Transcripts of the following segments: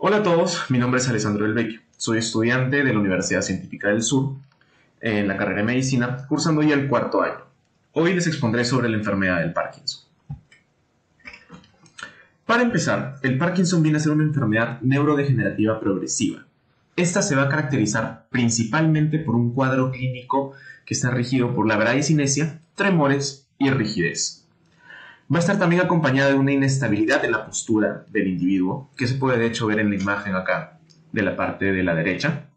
Hola a todos, mi nombre es Alessandro Del Vecchio. Soy estudiante de la Universidad Científica del Sur en la carrera de Medicina, cursando ya el cuarto año. Hoy les expondré sobre la enfermedad del Parkinson. Para empezar, el Parkinson viene a ser una enfermedad neurodegenerativa progresiva. Esta se va a caracterizar principalmente por un cuadro clínico que está regido por la bradicinesia, tremores y rigidez. Va a estar también acompañada de una inestabilidad en la postura del individuo, que se puede de hecho ver en la imagen acá de la parte de la derecha.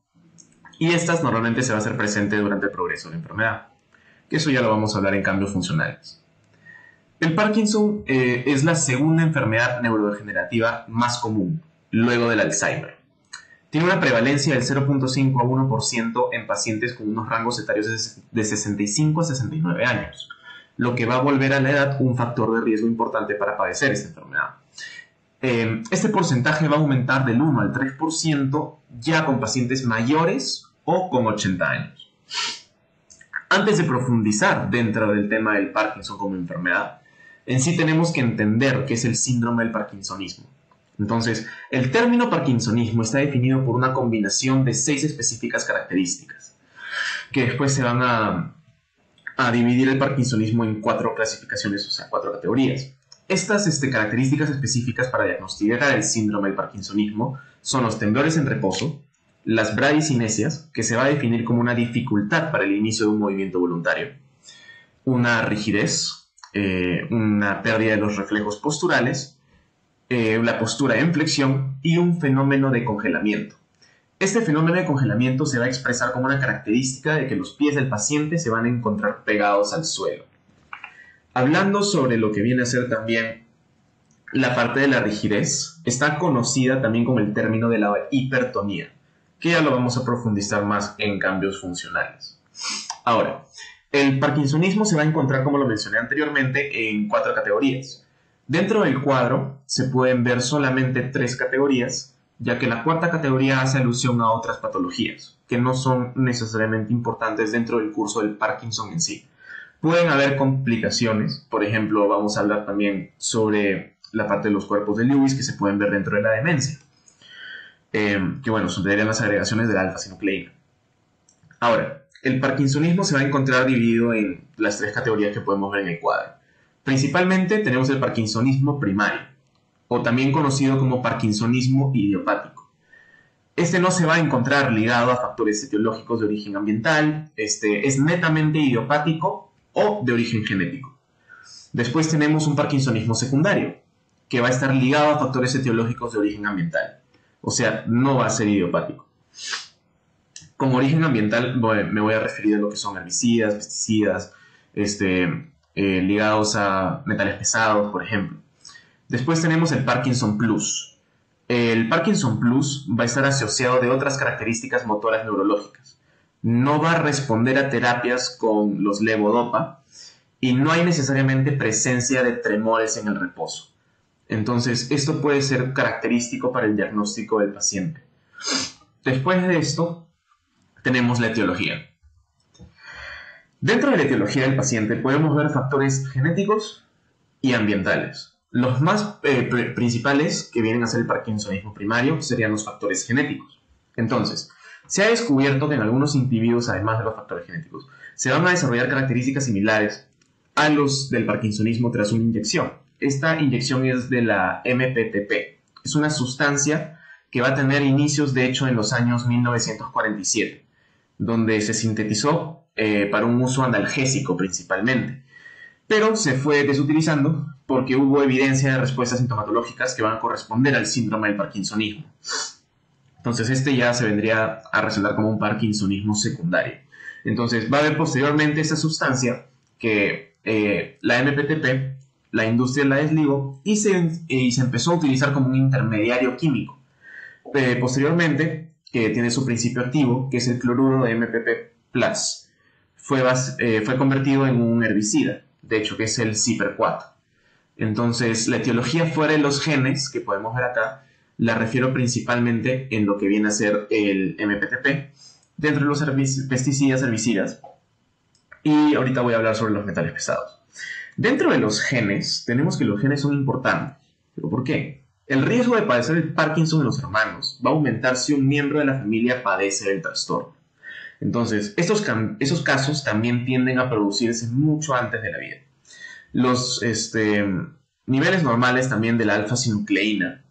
Y estas normalmente se va a hacer presente durante el progreso de la enfermedad, que eso ya lo vamos a hablar en cambios funcionales. El Parkinson es la segunda enfermedad neurodegenerativa más común, luego del Alzheimer. Tiene una prevalencia del 0.5 a 1% en pacientes con unos rangos etarios de 65 a 69 años, lo que va a volver a la edad un factor de riesgo importante para padecer esta enfermedad. Este porcentaje va a aumentar del 1 al 3% ya con pacientes mayores o con 80 años. Antes de profundizar dentro del tema del Parkinson como enfermedad, en sí tenemos que entender qué es el síndrome del parkinsonismo. Entonces, el término parkinsonismo está definido por una combinación de 6 específicas características, que después se van a dividir el parkinsonismo en 4 clasificaciones, o sea, 4 categorías. Estas características específicas para diagnosticar el síndrome del parkinsonismo son los temblores en reposo, las bradicinesias, que se va a definir como una dificultad para el inicio de un movimiento voluntario, una rigidez, una pérdida de los reflejos posturales, la postura en flexión y un fenómeno de congelamiento. Este fenómeno de congelamiento se va a expresar como una característica de que los pies del paciente se van a encontrar pegados al suelo. Hablando sobre lo que viene a ser también la parte de la rigidez, está conocida también como el término de la hipertonía, que ya lo vamos a profundizar más en cambios funcionales. Ahora, el parkinsonismo se va a encontrar, como lo mencioné anteriormente, en 4 categorías. Dentro del cuadro se pueden ver solamente 3 categorías, ya que la cuarta categoría hace alusión a otras patologías, que no son necesariamente importantes dentro del curso del Parkinson en sí. Pueden haber complicaciones, por ejemplo, vamos a hablar también sobre la parte de los cuerpos de Lewis que se pueden ver dentro de la demencia, que bueno, serían las agregaciones de la alfa-sinucleína. Ahora, el parkinsonismo se va a encontrar dividido en las 3 categorías que podemos ver en el cuadro. Principalmente tenemos el parkinsonismo primario, o también conocido como parkinsonismo idiopático. Este no se va a encontrar ligado a factores etiológicos de origen ambiental, es netamente idiopático o de origen genético. Después tenemos un parkinsonismo secundario, que va a estar ligado a factores etiológicos de origen ambiental, o sea, no va a ser idiopático. Como origen ambiental me voy a referir a lo que son herbicidas, pesticidas, ligados a metales pesados, por ejemplo. Después tenemos el Parkinson Plus. El Parkinson Plus va a estar asociado de otras características motoras neurológicas. No va a responder a terapias con los levodopa y no hay necesariamente presencia de tremores en el reposo. Entonces, esto puede ser característico para el diagnóstico del paciente. Después de esto, tenemos la etiología. Dentro de la etiología del paciente podemos ver factores genéticos y ambientales. Los más principales que vienen a ser el parkinsonismo primario serían los factores genéticos. Entonces, se ha descubierto que en algunos individuos, además de los factores genéticos, se van a desarrollar características similares a los del parkinsonismo tras una inyección. Esta inyección es de la MPTP. Es una sustancia que va a tener inicios, de hecho, en los años 1947, donde se sintetizó para un uso analgésico principalmente, pero se fue desutilizando porque hubo evidencia de respuestas sintomatológicas que van a corresponder al síndrome del parkinsonismo. Entonces ya se vendría a resaltar como un parkinsonismo secundario. Entonces va a haber posteriormente esta sustancia que la MPTP, la industria la desligó y se empezó a utilizar como un intermediario químico. Posteriormente, que tiene su principio activo, que es el cloruro de MPP+, fue convertido en un herbicida, de hecho, que es el Ciperquat. Entonces, la etiología fuera de los genes, que podemos ver acá, la refiero principalmente en lo que viene a ser el MPTP, dentro de los pesticidas, herbicidas, y ahorita voy a hablar sobre los metales pesados. Dentro de los genes, tenemos que los genes son importantes. ¿Pero por qué? El riesgo de padecer el Parkinson en los hermanos va a aumentar si un miembro de la familia padece el trastorno. Entonces, esos casos también tienden a producirse mucho antes de la vida. Los niveles normales también de la alfa-sinucleína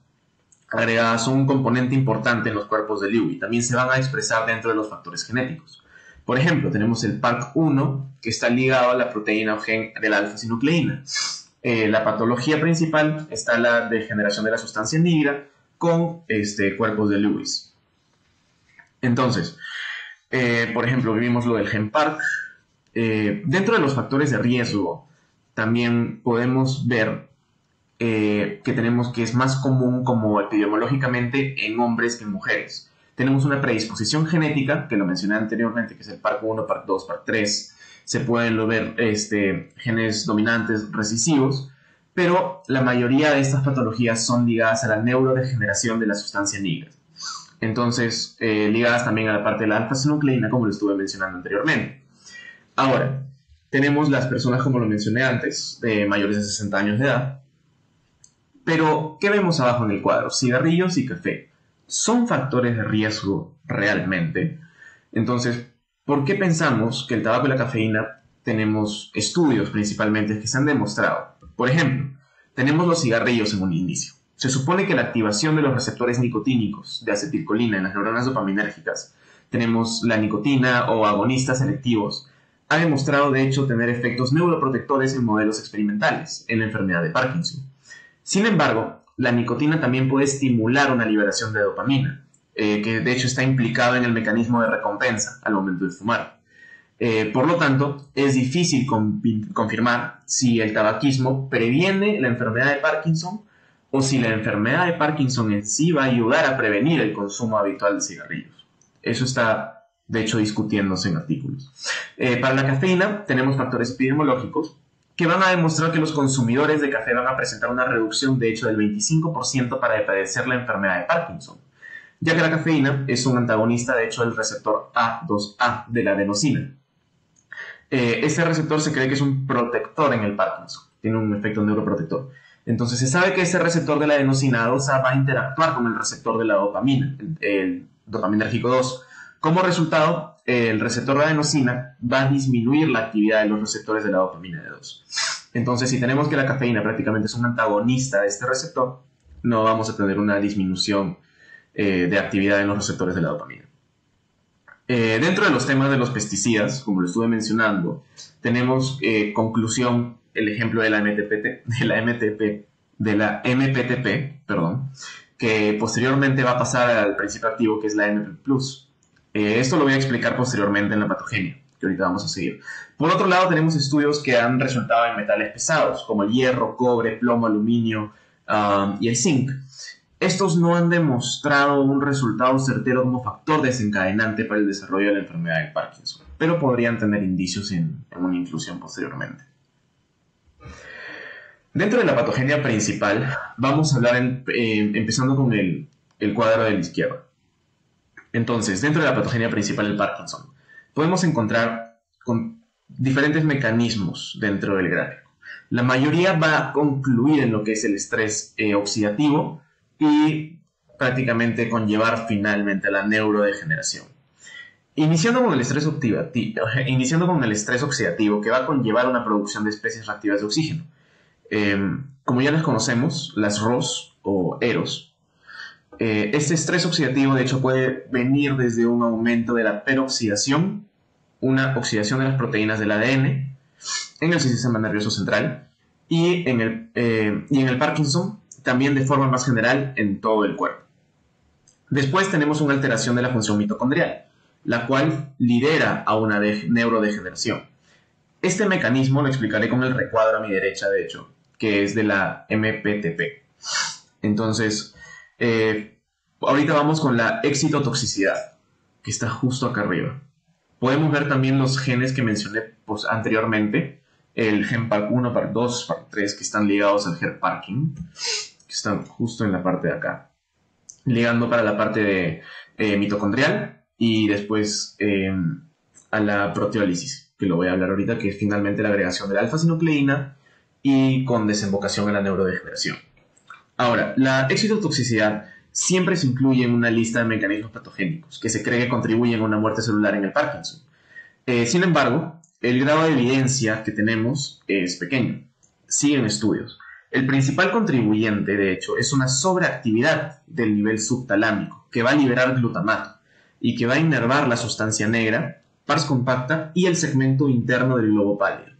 agregada son un componente importante en los cuerpos de Lewy. También se van a expresar dentro de los factores genéticos. Por ejemplo, tenemos el PARC1, que está ligado a la proteína o gen de la alfa-sinucleína. La patología principal está la degeneración de la sustancia negra con cuerpos de Lewis. Entonces, por ejemplo, vimos lo del gen PARC. Dentro de los factores de riesgo, también podemos ver que tenemos que es más común como epidemiológicamente en hombres que en mujeres. Tenemos una predisposición genética, que lo mencioné anteriormente, que es el PARC1, PARC2, PARC3. Se pueden ver genes dominantes recesivos, pero la mayoría de estas patologías son ligadas a la neurodegeneración de la sustancia negra. Entonces, ligadas también a la parte de la alfa-sinucleína, como lo estuve mencionando anteriormente. Ahora, tenemos las personas, como lo mencioné antes, de mayores de 60 años de edad. Pero, ¿qué vemos abajo en el cuadro? Cigarrillos y café. ¿Son factores de riesgo realmente? Entonces, ¿por qué pensamos que el tabaco y la cafeína tenemos estudios principalmente que se han demostrado? Por ejemplo, tenemos los cigarrillos en un inicio. Se supone que la activación de los receptores nicotínicos de acetilcolina en las neuronas dopaminérgicas, tenemos la nicotina o agonistas selectivos, ha demostrado de hecho tener efectos neuroprotectores en modelos experimentales en la enfermedad de Parkinson. Sin embargo, la nicotina también puede estimular una liberación de dopamina, que de hecho está implicado en el mecanismo de recompensa al momento de fumar. Por lo tanto, es difícil confirmar si el tabaquismo previene la enfermedad de Parkinson o si la enfermedad de Parkinson en sí va a ayudar a prevenir el consumo habitual de cigarrillos. Eso está, de hecho, discutiéndose en artículos. Para la cafeína tenemos factores epidemiológicos que van a demostrar que los consumidores de café van a presentar una reducción de hecho del 25% para padecer la enfermedad de Parkinson, ya que la cafeína es un antagonista de hecho del receptor A2A de la adenosina. Este receptor se cree que es un protector en el Parkinson, tiene un efecto neuroprotector. Entonces se sabe que ese receptor de la adenosina A2A va a interactuar con el receptor de la dopamina, el dopaminérgico 2. Como resultado, el receptor de adenosina va a disminuir la actividad de los receptores de la dopamina de 2. Entonces, si tenemos que la cafeína prácticamente es un antagonista de este receptor, no vamos a tener una disminución de actividad en los receptores de la dopamina. Dentro de los temas de los pesticidas, como lo estuve mencionando, tenemos conclusión, el ejemplo de la MPTP, que posteriormente va a pasar al principio activo que es la MP+. Esto lo voy a explicar posteriormente en la patogenia, que ahorita vamos a seguir. Por otro lado, tenemos estudios que han resultado en metales pesados, como el hierro, cobre, plomo, aluminio y el zinc. Estos no han demostrado un resultado certero como factor desencadenante para el desarrollo de la enfermedad de Parkinson, pero podrían tener indicios en una inclusión posteriormente. Dentro de la patogenia principal, vamos a hablar empezando con el cuadro de la izquierda. Entonces, dentro de la patogenia principal del Parkinson, podemos encontrar con diferentes mecanismos dentro del gráfico. La mayoría va a concluir en lo que es el estrés oxidativo y prácticamente conllevar finalmente a la neurodegeneración. Iniciando con el estrés oxidativo, que va a conllevar una producción de especies reactivas de oxígeno. Como ya las conocemos, las ROS o EROS. Este estrés oxidativo de hecho puede venir desde un aumento de la peroxidación, una oxidación de las proteínas del ADN en el sistema nervioso central y en el Parkinson también de forma más general en todo el cuerpo. Después tenemos una alteración de la función mitocondrial, la cual lidera a una neurodegeneración. Este mecanismo lo explicaré con el recuadro a mi derecha, de hecho, que es de la MPTP. Entonces, ahorita vamos con la excitotoxicidad, que está justo acá arriba. Podemos ver también los genes que mencioné anteriormente, el gen PARC1, PARC2, PARC3, que están ligados al gen Parkin, que están justo en la parte de acá, ligando para la parte de mitocondrial y después a la proteólisis, que lo voy a hablar ahorita, que es finalmente la agregación de la alfa-sinucleína y con desembocación en la neurodegeneración. Ahora, la excitotoxicidad siempre se incluye en una lista de mecanismos patogénicos que se cree que contribuyen a una muerte celular en el Parkinson. Sin embargo, el grado de evidencia que tenemos es pequeño. Siguen estudios. El principal contribuyente, de hecho, es una sobreactividad del nivel subtalámico que va a liberar glutamato y que va a inervar la sustancia negra, pars compacta y el segmento interno del globo pálido.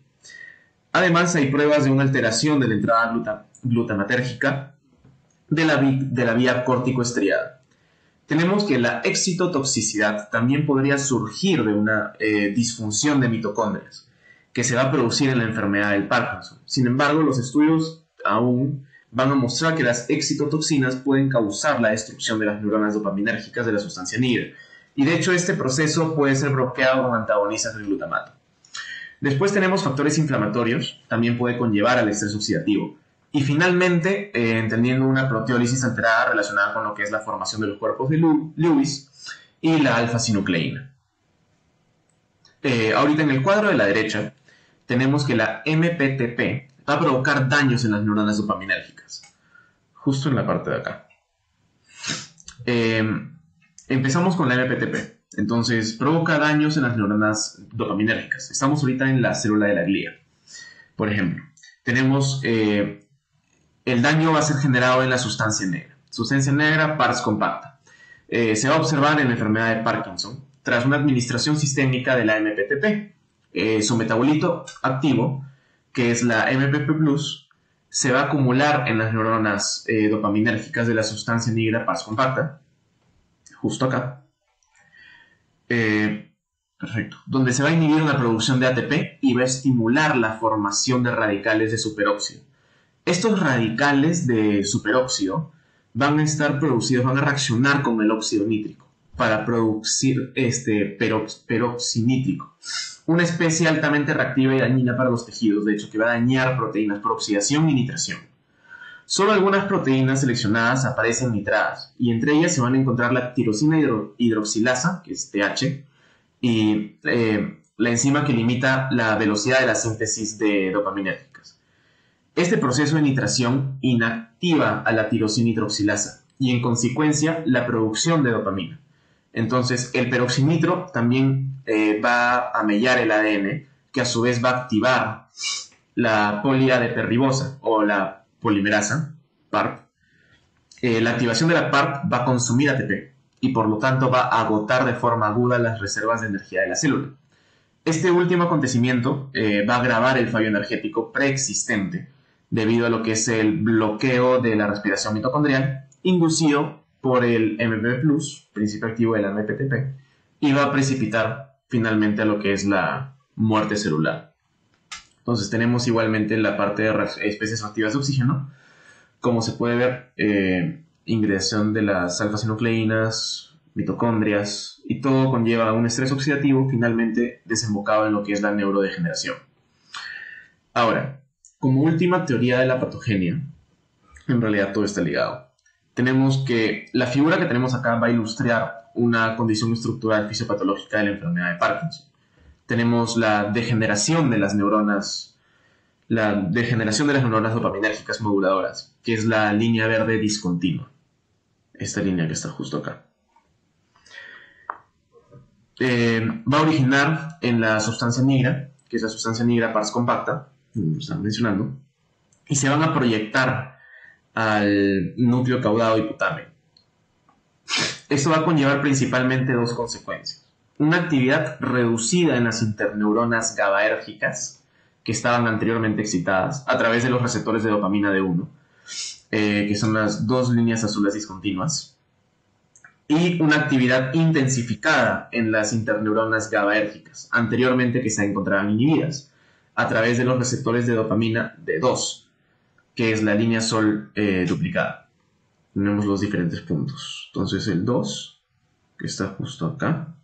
Además, hay pruebas de una alteración de la entrada glutamatérgica de la vía córtico-estriada. Tenemos que la excitotoxicidad también podría surgir de una disfunción de mitocondrias que se va a producir en la enfermedad del Parkinson. Sin embargo, los estudios aún van a mostrar que las excitotoxinas pueden causar la destrucción de las neuronas dopaminérgicas de la sustancia negra. Y de hecho, este proceso puede ser bloqueado con antagonistas del glutamato. Después tenemos factores inflamatorios, también puede conllevar al estrés oxidativo. Y finalmente, entendiendo una proteólisis alterada relacionada con lo que es la formación de los cuerpos de Lewis y la alfa-sinucleína. Ahorita en el cuadro de la derecha tenemos que la MPTP va a provocar daños en las neuronas dopaminérgicas. Justo en la parte de acá. Empezamos con la MPTP. Entonces, provoca daños en las neuronas dopaminérgicas. Estamos ahorita en la célula de la glía. Por ejemplo, tenemos... el daño va a ser generado en la sustancia negra. Sustancia negra, pars compacta. Se va a observar en la enfermedad de Parkinson tras una administración sistémica de la MPTP. Su metabolito activo, que es la MPP+, se va a acumular en las neuronas dopaminérgicas de la sustancia negra, pars compacta, justo acá. Perfecto. Donde se va a inhibir una producción de ATP y va a estimular la formación de radicales de superóxido. Estos radicales de superóxido van a estar producidos, van a reaccionar con el óxido nítrico para producir peroxinítrico, una especie altamente reactiva y dañina para los tejidos, de hecho que va a dañar proteínas por oxidación y nitración. Solo algunas proteínas seleccionadas aparecen nitradas y entre ellas se van a encontrar la tirosina hidroxilasa, que es TH, y la enzima que limita la velocidad de la síntesis de dopaminérgicas. Este proceso de nitración inactiva a la tirosina hidroxilasa y en consecuencia la producción de dopamina. Entonces el peroxinitro también va a mellar el ADN, que a su vez va a activar la poliADP ribosa o la polimerasa, PARP. La activación de la PARP va a consumir ATP y por lo tanto va a agotar de forma aguda las reservas de energía de la célula. Este último acontecimiento va a agravar el fallo energético preexistente debido a lo que es el bloqueo de la respiración mitocondrial inducido por el MPP+, principio activo de la MPTP, y va a precipitar finalmente a lo que es la muerte celular. Entonces tenemos igualmente la parte de especies reactivas de oxígeno, como se puede ver, ingresación de las alfa-sinucleínas, mitocondrias, y todo conlleva un estrés oxidativo finalmente desembocado en lo que es la neurodegeneración. Ahora, como última teoría de la patogenia, en realidad todo está ligado. Tenemos que la figura que tenemos acá va a ilustrar una condición estructural fisiopatológica de la enfermedad de Parkinson. Tenemos la degeneración de las neuronas dopaminérgicas moduladoras, que es la línea verde discontinua. Esta línea que está justo acá. Va a originar en la sustancia negra, que es la sustancia negra pars compacta, como están mencionando, y se van a proyectar al núcleo caudado hipotálamo. Esto va a conllevar principalmente dos consecuencias. Una actividad reducida en las interneuronas GABAérgicas, que estaban anteriormente excitadas, a través de los receptores de dopamina D1, que son las dos líneas azules discontinuas, y una actividad intensificada en las interneuronas GABAérgicas, anteriormente que se encontraban inhibidas, a través de los receptores de dopamina D2, que es la línea azul duplicada. Tenemos los diferentes puntos. Entonces el 2, que está justo acá,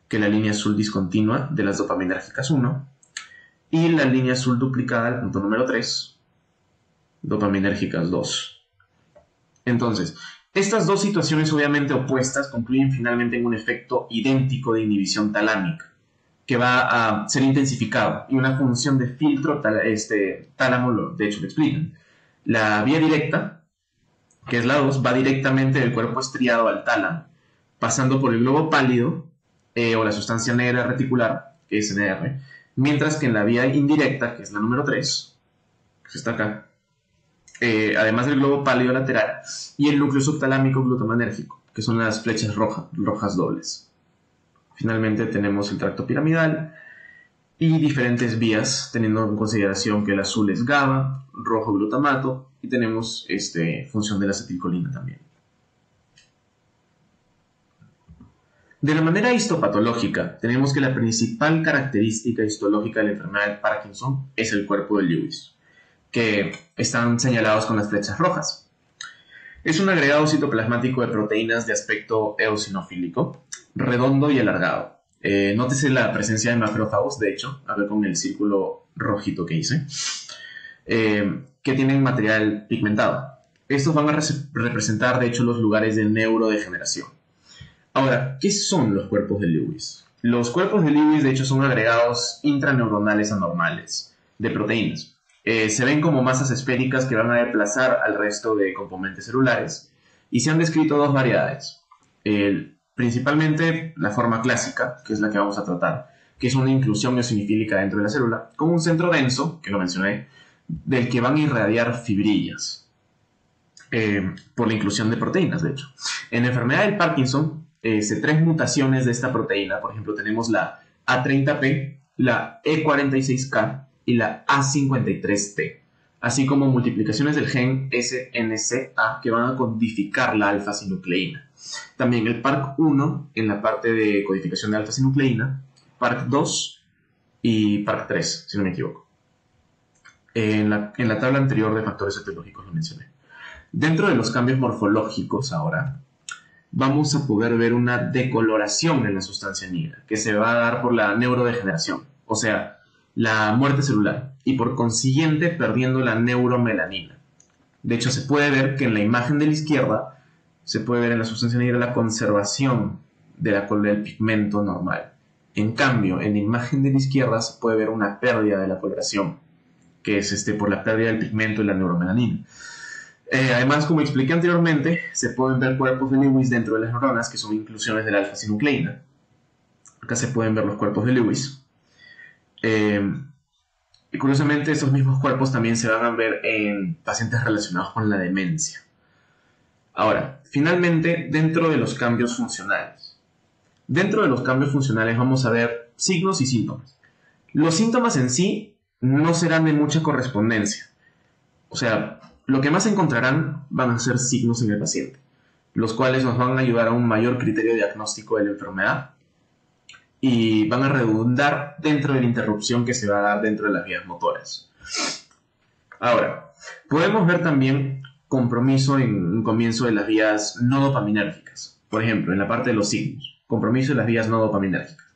que es la línea azul discontinua de las dopaminérgicas 1, y la línea azul duplicada, el punto número 3, dopaminérgicas 2. Entonces, estas dos situaciones obviamente opuestas concluyen finalmente en un efecto idéntico de inhibición talámica, que va a ser intensificado, y una función de filtro tálamo, de hecho lo explican. La vía directa que es la 2, va directamente del cuerpo estriado al tálamo, pasando por el globo pálido o la sustancia negra reticular, que es NR, mientras que en la vía indirecta, que es la número 3, que está acá, además del globo pálido lateral y el núcleo subtalámico glutaminérgico, que son las flechas rojas dobles. Finalmente tenemos el tracto piramidal y diferentes vías, teniendo en consideración que el azul es GABA, rojo glutamato, y tenemos función de la acetilcolina también. De la manera histopatológica, tenemos que la principal característica histológica de la enfermedad de Parkinson es el cuerpo de Lewis, que están señalados con las flechas rojas. Es un agregado citoplasmático de proteínas de aspecto eosinofílico, redondo y alargado. Nótese la presencia de macrófagos, de hecho, a ver con el círculo rojito que hice, que tienen material pigmentado. Estos van a representar, de hecho, los lugares de neurodegeneración. Ahora, ¿qué son los cuerpos de Lewis? Los cuerpos de Lewis, de hecho, son agregados intraneuronales anormales de proteínas. Se ven como masas esféricas que van a desplazar al resto de componentes celulares y se han descrito dos variedades. Principalmente la forma clásica, que es la que vamos a tratar, que es una inclusión eosinofílica dentro de la célula, con un centro denso, que lo mencioné, del que van a irradiar fibrillas por la inclusión de proteínas, de hecho. En la enfermedad del Parkinson, tres mutaciones de esta proteína, por ejemplo, tenemos la A30P, la E46K y la A53T, así como multiplicaciones del gen SNCA que van a codificar la alfa-sinucleína. También el PARC1 en la parte de codificación de alfa-sinucleína, PARC2 y PARC3, si no me equivoco. En la tabla anterior de factores etiológicos lo mencioné. Dentro de los cambios morfológicos ahora, vamos a poder ver una decoloración en la sustancia negra, que se va a dar por la neurodegeneración, o sea, la muerte celular, y por consiguiente perdiendo la neuromelanina. De hecho, se puede ver que en la imagen de la izquierda se puede ver en la sustancia negra la conservación del pigmento normal. En cambio, en la imagen de la izquierda se puede ver una pérdida de la coloración, que es por la pérdida del pigmento y la neuromelanina. Además, como expliqué anteriormente, se pueden ver cuerpos de Lewis dentro de las neuronas, que son inclusiones de la alfa-sinucleína. Acá se pueden ver los cuerpos de Lewis. Y curiosamente, estos mismos cuerpos también se van a ver en pacientes relacionados con la demencia. Ahora, finalmente, dentro de los cambios funcionales. Dentro de los cambios funcionales vamos a ver signos y síntomas. Los síntomas en sí no serán de mucha correspondencia. O sea, lo que más encontrarán van a ser signos en el paciente, los cuales nos van a ayudar a un mayor criterio diagnóstico de la enfermedad y van a redundar dentro de la interrupción que se va a dar dentro de las vías motoras. Ahora, podemos ver también compromiso en un comienzo de las vías no dopaminérgicas. Por ejemplo, en la parte de los signos, compromiso de las vías no dopaminérgicas.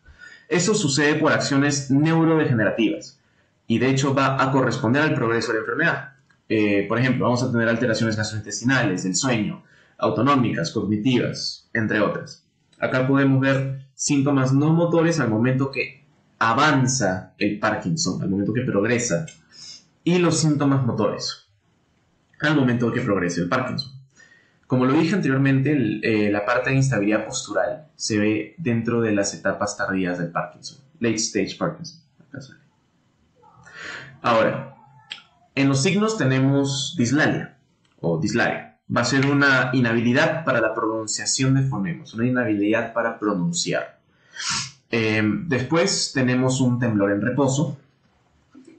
Eso sucede por acciones neurodegenerativas y de hecho va a corresponder al progreso de la enfermedad. Por ejemplo, vamos a tener alteraciones gastrointestinales, del sueño, autonómicas, cognitivas, entre otras. Acá podemos ver síntomas no motores al momento que avanza el Parkinson, al momento que progresa, y los síntomas motores al momento que progrese el Parkinson. Como lo dije anteriormente, la parte de instabilidad postural se ve dentro de las etapas tardías del Parkinson, late stage Parkinson. Acá sale. Ahora, en los signos tenemos dislalia o dislaria. Va a ser una inhabilidad para la pronunciación de fonemas, una inhabilidad para pronunciar. Después tenemos un temblor en reposo,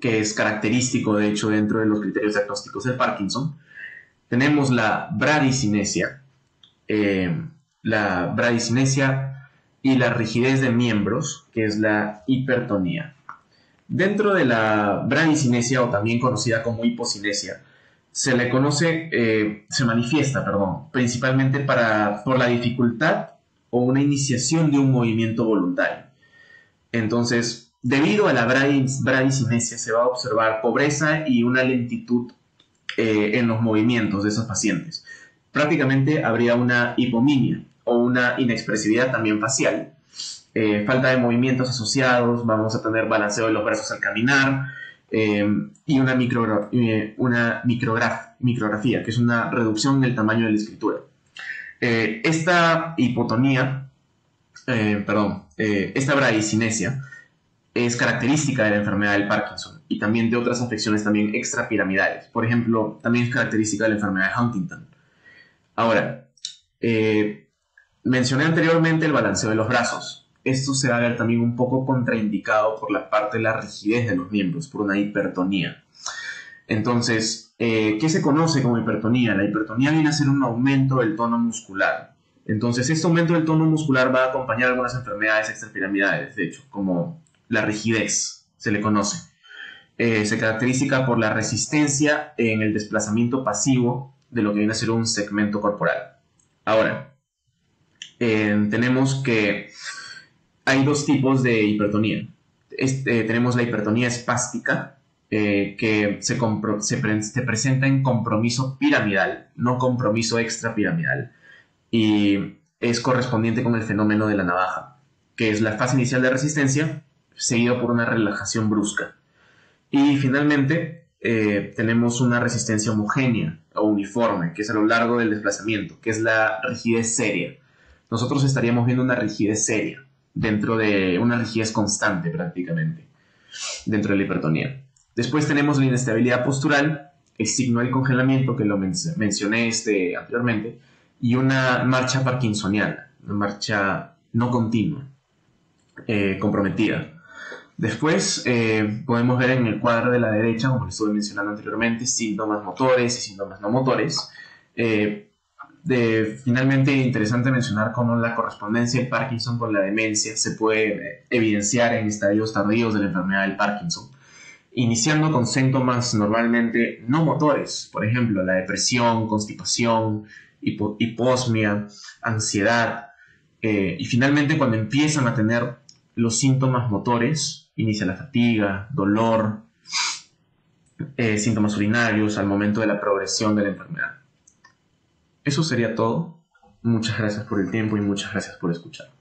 que es característico, de hecho, dentro de los criterios diagnósticos del Parkinson. Tenemos la bradicinesia y la rigidez de miembros, que es la hipertonía. Dentro de la bradicinesia, o también conocida como hipocinesia, se manifiesta, principalmente por la dificultad o una iniciación de un movimiento voluntario. Entonces, debido a la bradicinesia se va a observar pobreza y una lentitud en los movimientos de esos pacientes. Prácticamente habría una hipomimia o una inexpresividad también facial. Falta de movimientos asociados, vamos a tener balanceo de los brazos al caminar y una micrografía, que es una reducción del tamaño de la escritura. Esta hipotonía, esta bradicinesia es característica de la enfermedad del Parkinson y también de otras afecciones también extrapiramidales. Por ejemplo, también es característica de la enfermedad de Huntington. Ahora, mencioné anteriormente el balanceo de los brazos. Esto se va a ver también un poco contraindicado por la parte de la rigidez de los miembros, por una hipertonía. Entonces, ¿qué se conoce como hipertonía? La hipertonía viene a ser un aumento del tono muscular. Entonces, este aumento del tono muscular va a acompañar algunas enfermedades extrapiramidales, de hecho, como la rigidez, se le conoce. Se caracteriza por la resistencia en el desplazamiento pasivo de lo que viene a ser un segmento corporal. Ahora, tenemos que hay dos tipos de hipertonía. Tenemos la hipertonía espástica, que se presenta en compromiso piramidal, no compromiso extrapiramidal, y es correspondiente con el fenómeno de la navaja, que es la fase inicial de resistencia, seguido por una relajación brusca. Y finalmente tenemos una resistencia homogénea o uniforme, que es a lo largo del desplazamiento, que es la rigidez seria. Nosotros estaríamos viendo una rigidez seria, dentro de una rigidez constante prácticamente, dentro de la hipertonía. Después tenemos la inestabilidad postural, el signo del congelamiento, que lo mencioné anteriormente, y una marcha parkinsoniana, una marcha no continua, comprometida. Después podemos ver en el cuadro de la derecha, como les estuve mencionando anteriormente, síntomas motores y síntomas no motores. Finalmente, interesante mencionar cómo la correspondencia del Parkinson con la demencia se puede evidenciar en estadios tardíos de la enfermedad del Parkinson, iniciando con síntomas normalmente no motores, por ejemplo, la depresión, constipación, hiposmia, ansiedad, y finalmente cuando empiezan a tener los síntomas motores, inicia la fatiga, dolor, síntomas urinarios al momento de la progresión de la enfermedad. Eso sería todo. Muchas gracias por el tiempo y muchas gracias por escuchar.